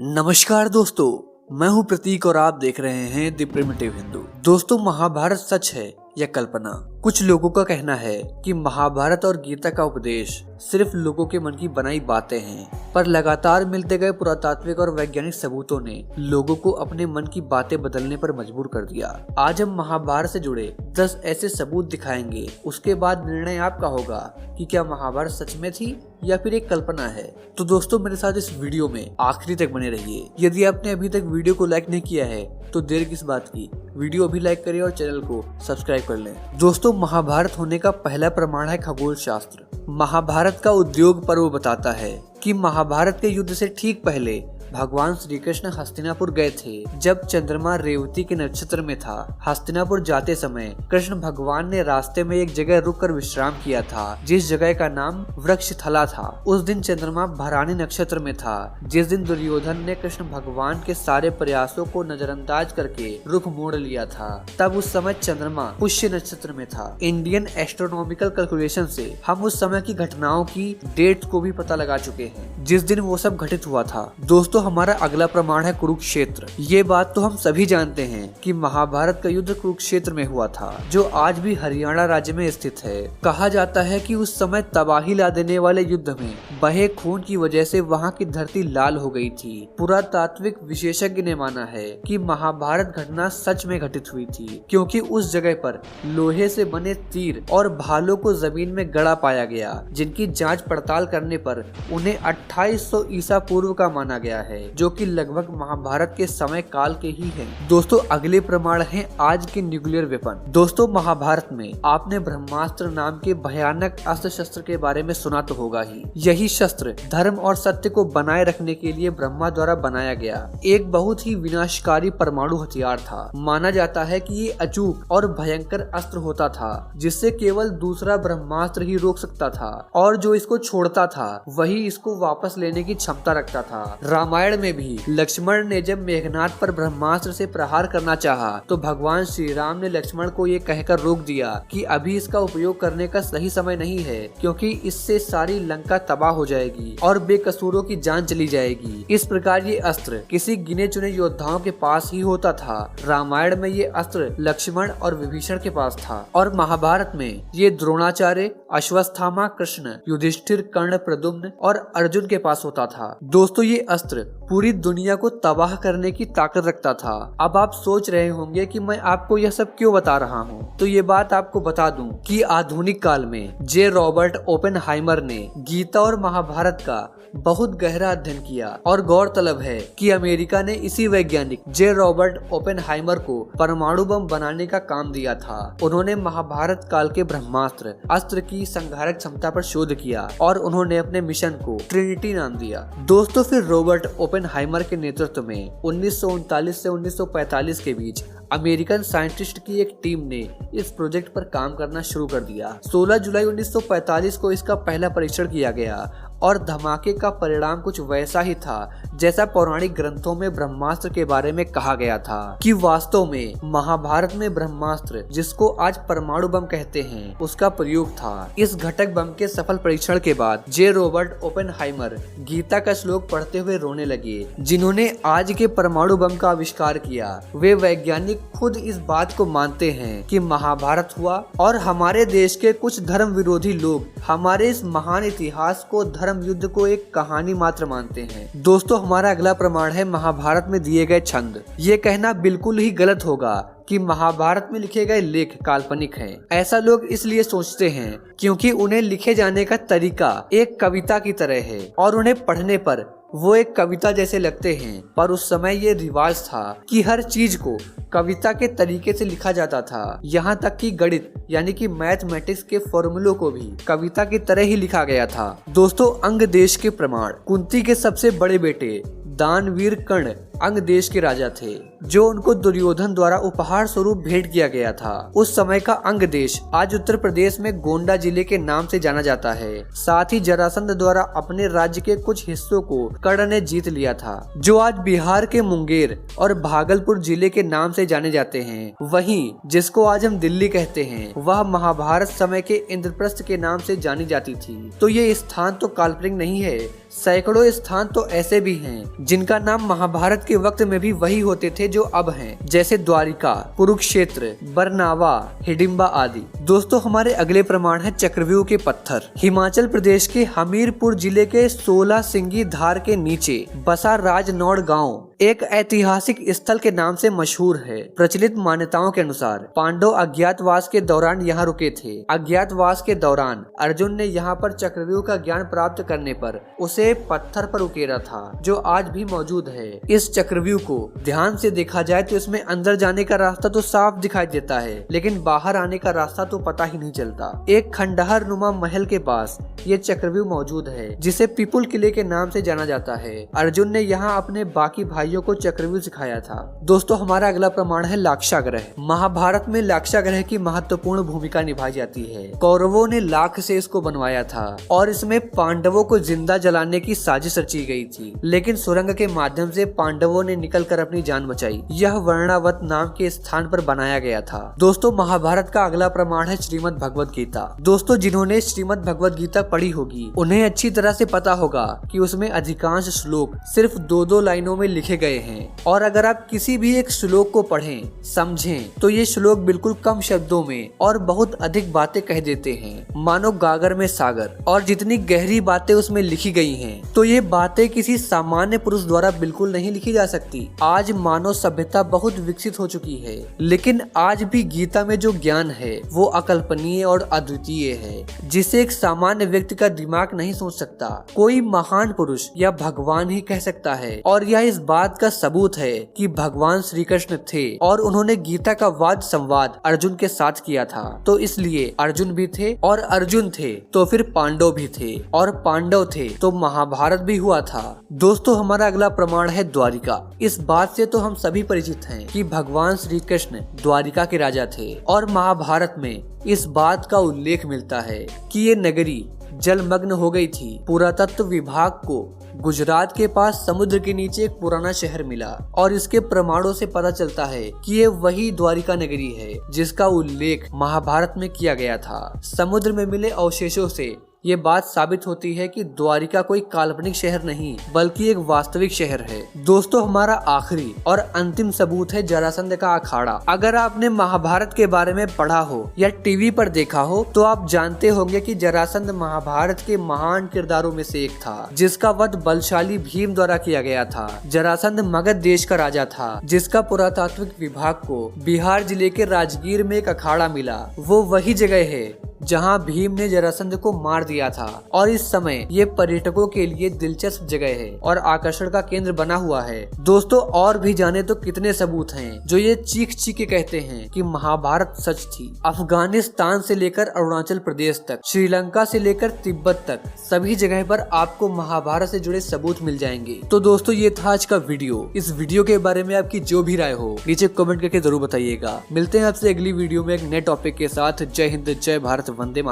नमस्कार दोस्तों, मैं हूं प्रतीक और आप देख रहे हैं द प्रिमिटिव हिंदू। दोस्तों, महाभारत सच है या कल्पना? कुछ लोगों का कहना है कि महाभारत और गीता का उपदेश सिर्फ लोगों के मन की बनाई बातें हैं, पर लगातार मिलते गए पुरातात्विक और वैज्ञानिक सबूतों ने लोगों को अपने मन की बातें बदलने पर मजबूर कर दिया। आज हम महाभारत से जुड़े 10 ऐसे सबूत दिखाएंगे। उसके बाद निर्णय आपका होगा कि क्या महाभारत सच में थी या फिर एक कल्पना है। तो दोस्तों, मेरे साथ इस वीडियो में आखिरी तक बने रहिए। यदि आपने अभी तक वीडियो को लाइक नहीं किया है तो देर किस बात की, वीडियो अभी लाइक करें और चैनल को सब्सक्राइब कर लें। दोस्तों, महाभारत होने का पहला प्रमाण है खगोल शास्त्र। महाभारत का उद्योग पर्व बताता है कि महाभारत के युद्ध से ठीक पहले भगवान श्री कृष्ण हस्तिनापुर गए थे। जब चंद्रमा रेवती के नक्षत्र में था, हस्तिनापुर जाते समय कृष्ण भगवान ने रास्ते में एक जगह रुककर विश्राम किया था, जिस जगह का नाम वृक्षथला था। उस दिन चंद्रमा भरानी नक्षत्र में था, जिस दिन दुर्योधन ने कृष्ण भगवान के सारे प्रयासों को नजरअंदाज करके रुख मोड़ लिया था। तब उस समय चंद्रमा पुष्य नक्षत्र में था। इंडियन एस्ट्रोनॉमिकल कैलकुलेशन से हम उस समय की घटनाओं की डेट को भी पता लगा चुके हैं जिस दिन वो सब घटित हुआ था। दोस्तों, हमारा अगला प्रमाण है कुरुक्षेत्र। ये बात तो हम सभी जानते हैं कि महाभारत का युद्ध कुरुक्षेत्र में हुआ था, जो आज भी हरियाणा राज्य में स्थित है। कहा जाता है कि उस समय तबाही ला देने वाले युद्ध में बहे खून की वजह से वहाँ की धरती लाल हो गई थी। पुरातात्विक विशेषज्ञ ने माना है कि महाभारत घटना सच में घटित हुई थी, क्योंकि उस जगह पर लोहे से बने तीर और भालों को जमीन में गड़ा पाया गया, जिनकी जाँच पड़ताल करने पर उन्हें 2800 ईसा पूर्व का माना गया है, जो कि लगभग महाभारत के समय काल के ही हैं। दोस्तों, अगले प्रमाण हैं आज के न्यूक्लियर वेपन। दोस्तों, महाभारत में आपने ब्रह्मास्त्र नाम के भयानक अस्त्र शस्त्र के बारे में सुना तो होगा ही। यही शस्त्र धर्म और सत्य को बनाए रखने के लिए ब्रह्मा द्वारा बनाया गया एक बहुत ही विनाशकारी परमाणु हथियार था। माना जाता है कि ये अचूक और भयंकर अस्त्र होता था, जिससे केवल दूसरा ब्रह्मास्त्र ही रोक सकता था, और जो इसको छोड़ता था वही इसको वापस लेने की क्षमता रखता था। रामायण में भी लक्ष्मण ने जब मेघनाथ पर ब्रह्मास्त्र से प्रहार करना चाहा, तो भगवान श्री राम ने लक्ष्मण को ये कहकर रोक दिया कि अभी इसका उपयोग करने का सही समय नहीं है, क्योंकि इससे सारी लंका तबाह हो जाएगी और बेकसूरों की जान चली जाएगी। इस प्रकार ये अस्त्र किसी गिने चुने योद्धाओं के पास ही होता था। रामायण में ये अस्त्र लक्ष्मण और विभीषण के पास था, और महाभारत में ये द्रोणाचार्य, अश्वत्थामा, कृष्ण, युधिष्ठिर, कर्ण, प्रद्युम्न और अर्जुन के पास होता था। दोस्तों, ये अस्त्र पूरी दुनिया को तबाह करने की ताकत रखता था। अब आप सोच रहे होंगे कि मैं आपको यह सब क्यों बता रहा हूँ, तो ये बात आपको बता दूं कि आधुनिक काल में जे रॉबर्ट ओपेनहाइमर ने गीता और महाभारत का बहुत गहरा अध्ययन किया, और गौरतलब है कि अमेरिका ने इसी वैज्ञानिक जे रॉबर्ट ओपेनहाइमर को परमाणु बम बनाने का काम दिया था। उन्होंने महाभारत काल के ब्रह्मास्त्र अस्त्र की संहारक क्षमता पर शोध किया, और उन्होंने अपने मिशन को ट्रिनिटी नाम दिया। दोस्तों, फिर रॉबर्ट ओपेनहाइमर के नेतृत्व में 1939 से 1945 के बीच अमेरिकन साइंटिस्ट की एक टीम ने इस प्रोजेक्ट पर काम करना शुरू कर दिया। 16 जुलाई 1945 को इसका पहला परीक्षण किया गया, और धमाके का परिणाम कुछ वैसा ही था जैसा पौराणिक ग्रंथों में ब्रह्मास्त्र के बारे में कहा गया था, कि वास्तव में महाभारत में ब्रह्मास्त्र, जिसको आज परमाणु बम कहते हैं, उसका प्रयोग था। इस घटक बम के सफल परीक्षण के बाद जे रॉबर्ट ओपेनहाइमर गीता का श्लोक पढ़ते हुए रोने लगे। जिन्होंने आज के परमाणु बम का आविष्कार किया, वे वैज्ञानिक खुद इस बात को मानते हैं कि महाभारत हुआ, और हमारे देश के कुछ धर्म विरोधी लोग हमारे इस महान इतिहास को, धर्म युद्ध को एक कहानी मात्र मानते हैं। दोस्तों, हमारा अगला प्रमाण है महाभारत में दिए गए छंद। ये कहना बिल्कुल ही गलत होगा कि महाभारत में लिखे गए लेख काल्पनिक हैं। ऐसा लोग इसलिए सोचते हैं क्योंकि उन्हें लिखे जाने का तरीका एक कविता की तरह है, और उन्हें पढ़ने पर वो एक कविता जैसे लगते हैं। पर उस समय ये रिवाज था कि हर चीज को कविता के तरीके से लिखा जाता था। यहाँ तक कि गणित यानी कि मैथमेटिक्स के फॉर्मूलों को भी कविता की तरह ही लिखा गया था। दोस्तों, अंग देश के प्रमाण। कुंती के सबसे बड़े बेटे दानवीर कर्ण अंग देश के राजा थे, जो उनको दुर्योधन द्वारा उपहार स्वरूप भेंट किया गया था। उस समय का अंग देश आज उत्तर प्रदेश में गोंडा जिले के नाम से जाना जाता है। साथ ही जरासंध द्वारा अपने राज्य के कुछ हिस्सों को कर्ण ने जीत लिया था, जो आज बिहार के मुंगेर और भागलपुर जिले के नाम से जाने जाते हैं। वहीं जिसको आज हम दिल्ली कहते हैं, वह महाभारत समय के इंद्रप्रस्थ के नाम से जानी जाती थी। तो ये स्थान तो काल्पनिक नहीं है, सैकड़ों स्थान तो ऐसे भी हैं जिनका नाम महाभारत के वक्त में भी वही होते थे जो अब हैं, जैसे द्वारिका, कुरुक्षेत्र, बरनावा, हिडिंबा आदि। दोस्तों, हमारे अगले प्रमाण है चक्रव्यूह के पत्थर। हिमाचल प्रदेश के हमीरपुर जिले के 16 सिंगी धार के नीचे बसा राजनौड़ गांव एक ऐतिहासिक स्थल के नाम से मशहूर है। प्रचलित मान्यताओं के अनुसार पांडव अज्ञातवास के दौरान यहाँ रुके थे। अज्ञातवास के दौरान अर्जुन ने यहाँ पर चक्रव्यूह का ज्ञान प्राप्त करने पर उसे पत्थर पर उकेरा था, जो आज भी मौजूद है। इस चक्रव्यूह को ध्यान से देखा जाए तो इसमें अंदर जाने का रास्ता तो साफ दिखाई देता है, लेकिन बाहर आने का रास्ता तो पता ही नहीं चलता। एक खंडहर नुमा महल के पास ये चक्रव्यूह मौजूद है, जिसे पीपुल किले के नाम से जाना जाता है। अर्जुन ने यहाँ अपने बाकी भाइयों को चक्रव्यूह सिखाया था। दोस्तों, हमारा अगला प्रमाण है लाक्षागृह। महाभारत में लाक्षागृह की महत्वपूर्ण भूमिका निभाई जाती है। कौरवों ने लाख से इसको बनवाया था और इसमें पांडवों को जिंदा जलाने की साजिश रची गई थी, लेकिन सुरंग के माध्यम से पांडवों ने निकलकर अपनी जान बचाई। यह वर्णावत नाम के स्थान पर बनाया गया था। दोस्तों, महाभारत का अगला प्रमाण है श्रीमद् भगवद गीता। दोस्तों, जिन्होंने श्रीमद् भगवद गीता पढ़ी होगी उन्हें अच्छी तरह से पता होगा कि उसमें अधिकांश श्लोक सिर्फ 2-2 लाइनों में लिखे गए हैं, और अगर आप किसी भी एक श्लोक को पढ़ें, समझें, तो ये श्लोक बिल्कुल कम शब्दों में और बहुत अधिक बातें कह देते हैं, मानो गागर में सागर। और जितनी गहरी बातें उसमें लिखी गई हैं, तो ये बातें किसी सामान्य पुरुष द्वारा बिल्कुल नहीं लिखी जा सकती। आज मानव सभ्यता बहुत विकसित हो चुकी है, लेकिन आज भी गीता में जो ज्ञान है वो अकल्पनीय और अद्वितीय है, जिसे एक सामान्य व्यक्ति का दिमाग नहीं सोच सकता। कोई महान पुरुष या भगवान ही कह सकता है, और यह इस बात का सबूत है कि भगवान श्री कृष्ण थे और उन्होंने गीता का वाद संवाद अर्जुन के साथ किया था। तो इसलिए अर्जुन भी थे, और अर्जुन थे तो फिर पांडव भी थे, और पांडव थे तो महाभारत भी हुआ था। दोस्तों, हमारा अगला प्रमाण है द्वारिका। इस बात से तो हम सभी परिचित हैं कि भगवान श्री कृष्ण द्वारिका के राजा थे, और महाभारत में इस बात का उल्लेख मिलता है कि ये नगरी जलमग्न हो गई थी। पुरातत्व विभाग को गुजरात के पास समुद्र के नीचे एक पुराना शहर मिला, और इसके प्रमाणों से पता चलता है कि ये वही द्वारिका नगरी है जिसका उल्लेख महाभारत में किया गया था। समुद्र में मिले अवशेषों से ये बात साबित होती है कि द्वारिका कोई काल्पनिक शहर नहीं बल्कि एक वास्तविक शहर है। दोस्तों, हमारा आखिरी और अंतिम सबूत है जरासंध का अखाड़ा। अगर आपने महाभारत के बारे में पढ़ा हो या टीवी पर देखा हो तो आप जानते होंगे कि जरासंध महाभारत के महान किरदारों में से एक था, जिसका वध बलशाली भीम द्वारा किया गया था। जरासंध मगध देश का राजा था, जिसका पुरातात्विक विभाग को बिहार जिले के राजगीर में एक अखाड़ा मिला। वो वही जगह है जहां भीम ने जरासंध को मार दिया था, और इस समय ये पर्यटकों के लिए दिलचस्प जगह है और आकर्षण का केंद्र बना हुआ है। दोस्तों, और भी जाने तो कितने सबूत हैं जो ये चीख चीख के कहते हैं कि महाभारत सच थी। अफगानिस्तान से लेकर अरुणाचल प्रदेश तक, श्रीलंका से लेकर तिब्बत तक, सभी जगह पर आपको महाभारत से जुड़े सबूत मिल जाएंगे। तो दोस्तों, ये था आज का वीडियो। इस वीडियो के बारे में आपकी जो भी राय हो नीचे कमेंट करके जरूर बताइएगा। मिलते हैं आपसे अगली वीडियो में एक नए टॉपिक के साथ। जय हिंद, जय भारत, वंदे मातरम।